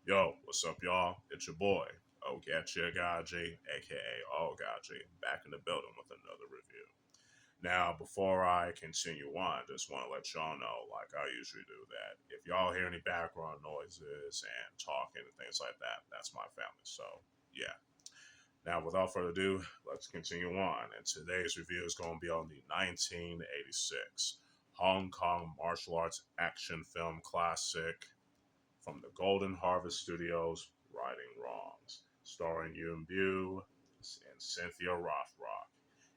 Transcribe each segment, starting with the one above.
Yo, what's up, y'all? It's your boy, Ogechi Aghaji, aka Oaghaji, back in the building with another review. Now, before I continue on, just want to let y'all know, like I usually do, that if y'all hear any background noises and talking and things like that, that's my family. So, yeah. Now, without further ado, let's continue on. And today's review is going to be on the 1986 Hong Kong martial arts action film classic from the Golden Harvest Studios, Righting Wrongs, starring Yuen and Cynthia Rothrock,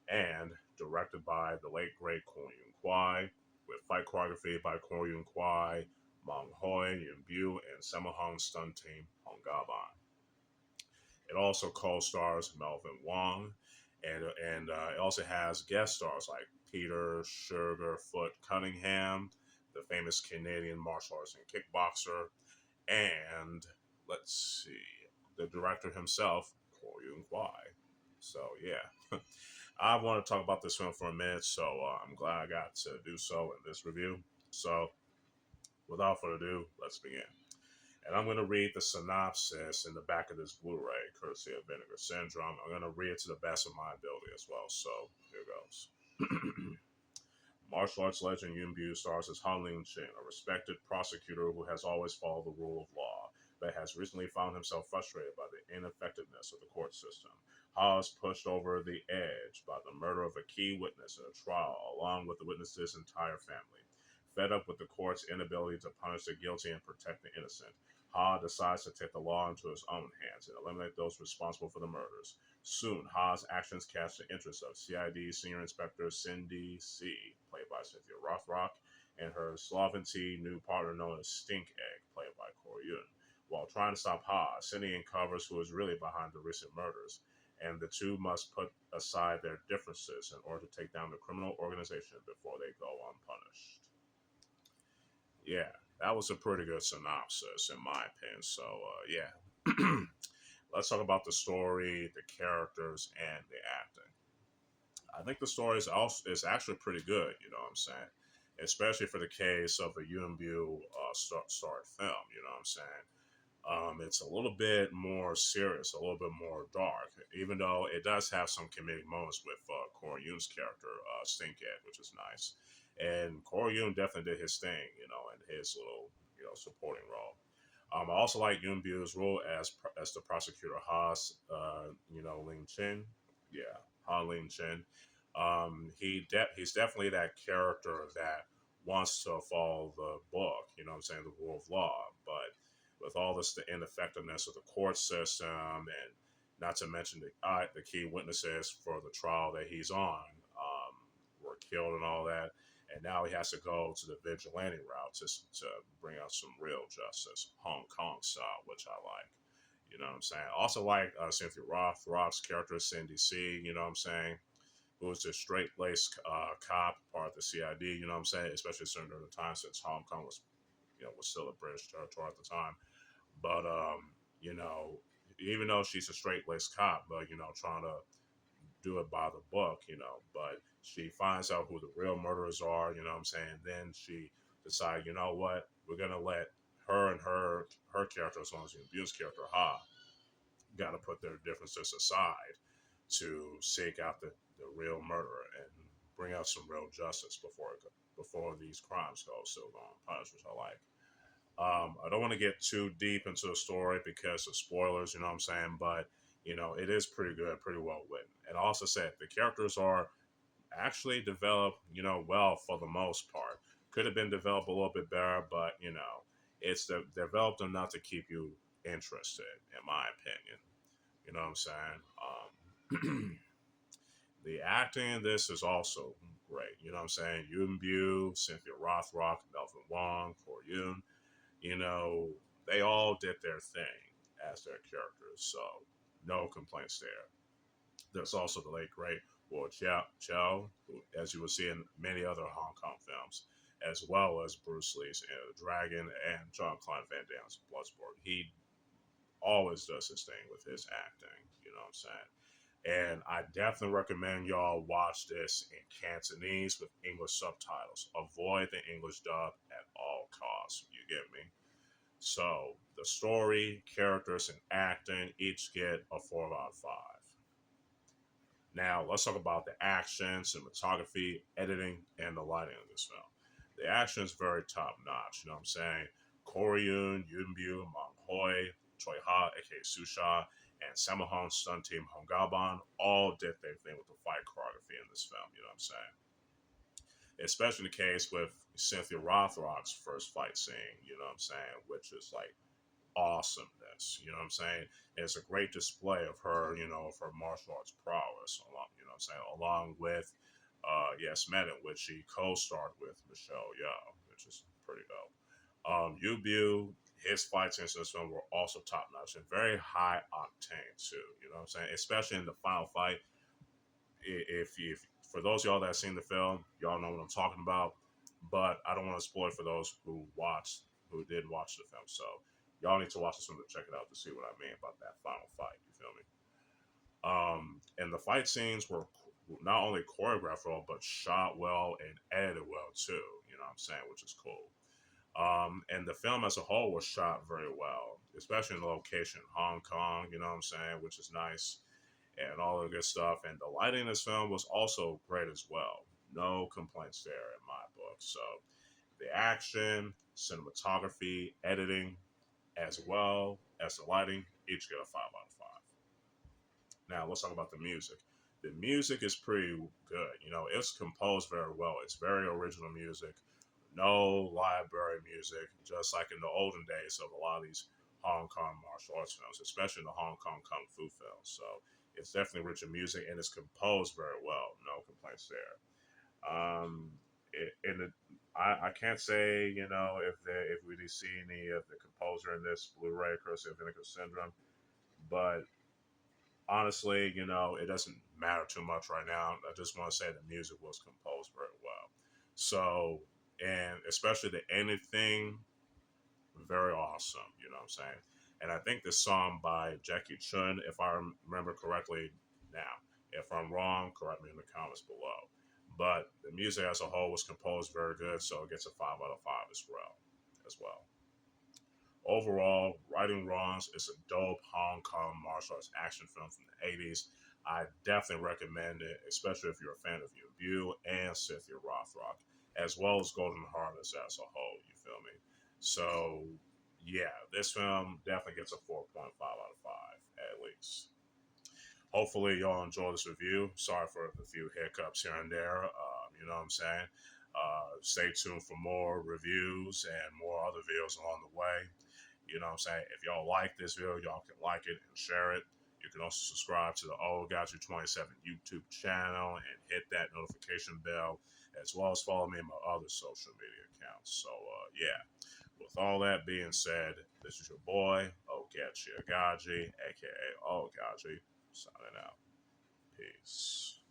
and directed by the late great Kong Yun Kwai, with fight choreography by Kong Yun Kwai, Mang Hoi, Yuen and Sammo stunt team Hong Gaban. It also co-stars Melvin Wong, and it also has guest stars like Peter Sugarfoot Cunningham, the famous Canadian martial arts and kickboxer, and let's see, the director himself, Ko Yun Kwai. So yeah, I want to talk about this film for a minute, so I'm glad I got to do so in this review. So without further ado, let's begin. And I'm going to read the synopsis in the back of this Blu-ray, courtesy of Vinegar Syndrome. I'm going to read it to the best of my ability as well. So here goes. Martial arts legend Yuen stars as Han Ling Chin, a respected prosecutor who has always followed the rule of law, but has recently found himself frustrated by the ineffectiveness of the court system. Ha is pushed over the edge by the murder of a key witness in a trial, along with the witness's entire family. Fed up with the court's inability to punish the guilty and protect the innocent, Ha decides to take the law into his own hands and eliminate those responsible for the murders. Soon, Ha's actions catch the interest of CID Senior Inspector Cindy C., played by Cynthia Rothrock, and her Sloventy new partner known as Stink Egg, played by Corey Yuen. While trying to stop Ha, Cindy uncovers who is really behind the recent murders, and the two must put aside their differences in order to take down the criminal organization before they go unpunished. Yeah, that was a pretty good synopsis, in my opinion. So, yeah. Let's talk about the story, the characters, and the acting. I think the story is actually pretty good. You know what I'm saying? Especially for the case of a UMBU starred film. You know what I'm saying? It's a little bit more serious, a little bit more dark, even though it does have some comedic moments with Corey Yoon's character, Stinkhead, which is nice. And Corey Yoon definitely did his thing, you know, in his little, supporting role. I also like Yoon Byu's role as the prosecutor Haas, Ling Chin. Yeah, Ha Ling Chin. He's definitely that character that wants to follow the book, you know what I'm saying, the rule of law. But with all this, the ineffectiveness of the court system, and not to mention the key witnesses for the trial that he's on were killed and all that. And now he has to go to the vigilante route to bring out some real justice, Hong Kong style, which I like. You know what I'm saying? Also like Cynthia Roth's character, Cindy C., you know what I'm saying? Who was a straight laced cop, part of the CID, you know what I'm saying? Especially during the time since Hong Kong was still a British territory at the time. But you know, even though she's a straight laced cop, but trying to do it by the book, but she finds out who the real murderers are, you know what I'm saying? Then she decides, you know what, we're gonna let her and her character, as long as the abuse character, Ha, gotta put their differences aside to seek out the real murderer and bring out some real justice before these crimes go so unpunished, which I like. I don't want to get too deep into the story because of spoilers, you know what I'm saying? But, it is pretty good, pretty well written. And I also said the characters are actually developed, well for the most part. Could have been developed a little bit better, but, it's developed enough to keep you interested, in my opinion. You know what I'm saying? The acting in this is also great. You know what I'm saying? Yuen Cynthia Rothrock, Melvin Wong, Corey Yun, you know, they all did their thing as their characters, so no complaints there. There's also the late great Wu Chiao, who, as you will see in many other Hong Kong films, as well as Bruce Lee's Dragon and John Claude Van Damme's Bloodsport. He always does his thing with his acting, you know what I'm saying? And I definitely recommend y'all watch this in Cantonese with English subtitles. Avoid the English dub at all costs. You get me? So the story, characters, and acting each get a 4 out of 5. Now let's talk about the action, cinematography, editing, and the lighting of this film. The action is very top notch. You know what I'm saying? Koryun, Yunbyu, Mang Hoi, Choi Ha, aka Susha, and Sammo stunt team Hongaban all did their thing with the fight choreography in this film. You know what I'm saying? Especially the case with Cynthia Rothrock's first fight scene. You know what I'm saying? Which is like awesomeness. You know what I'm saying? It's a great display of her, of her martial arts prowess, along, what I'm saying, along with, Yes Men, in which she co-starred with Michelle Yeoh, which is pretty dope. Yubu, his fights in this film were also top notch and very high octane too. You know what I'm saying? Especially in the final fight. If for those of y'all that have seen the film, y'all know what I'm talking about. But I don't want to spoil it for those who did watch the film. So y'all need to watch this film to check it out to see what I mean about that final fight. You feel me? And the fight scenes were not only choreographed well, but shot well and edited well too. You know what I'm saying? Which is cool. And the film as a whole was shot very well, especially in the location, Hong Kong. You know what I'm saying? Which is nice and all the good stuff. And the lighting in this film was also great as well. No complaints there in my book. So the action, cinematography, editing, as well as the lighting, each get a 5 out of 5. Now let's talk about the music. The music is pretty good. It's composed very well. It's very original music. No library music, just like in the olden days of a lot of these Hong Kong martial arts films, especially the Hong Kong Kung Fu films. So it's definitely rich in music and it's composed very well. No complaints there. Um, and I can't say if we see any of the composer in this Blu-ray, Cursive Vinegar Syndrome, but honestly, it doesn't matter too much right now. I just want to say the music was composed very well. So, and especially the ending thing, very awesome. You know what I'm saying? And I think this song by Jackie Chun, if I remember correctly now. If I'm wrong, correct me in the comments below. But the music as a whole was composed very good, so it gets a 5 out of 5 as well. As well. Overall, Righting Wrongs is a dope Hong Kong martial arts action film from the 80s. I definitely recommend it, especially if you're a fan of Biao and Cynthia Rothrock, as well as Golden Harness as a whole. You feel me? So, yeah, this film definitely gets a 4.5 out of 5 at least. Hopefully, y'all enjoy this review. Sorry for the few hiccups here and there. You know what I'm saying? Stay tuned for more reviews and more other videos along the way. You know what I'm saying? If y'all like this video, y'all can like it and share it. You can also subscribe to the Oaghaji 27 YouTube channel and hit that notification bell, as well as follow me on my other social media accounts. So, yeah. With all that being said, this is your boy, Ogechi Aghaji, aka Oaghaji, signing out. Peace.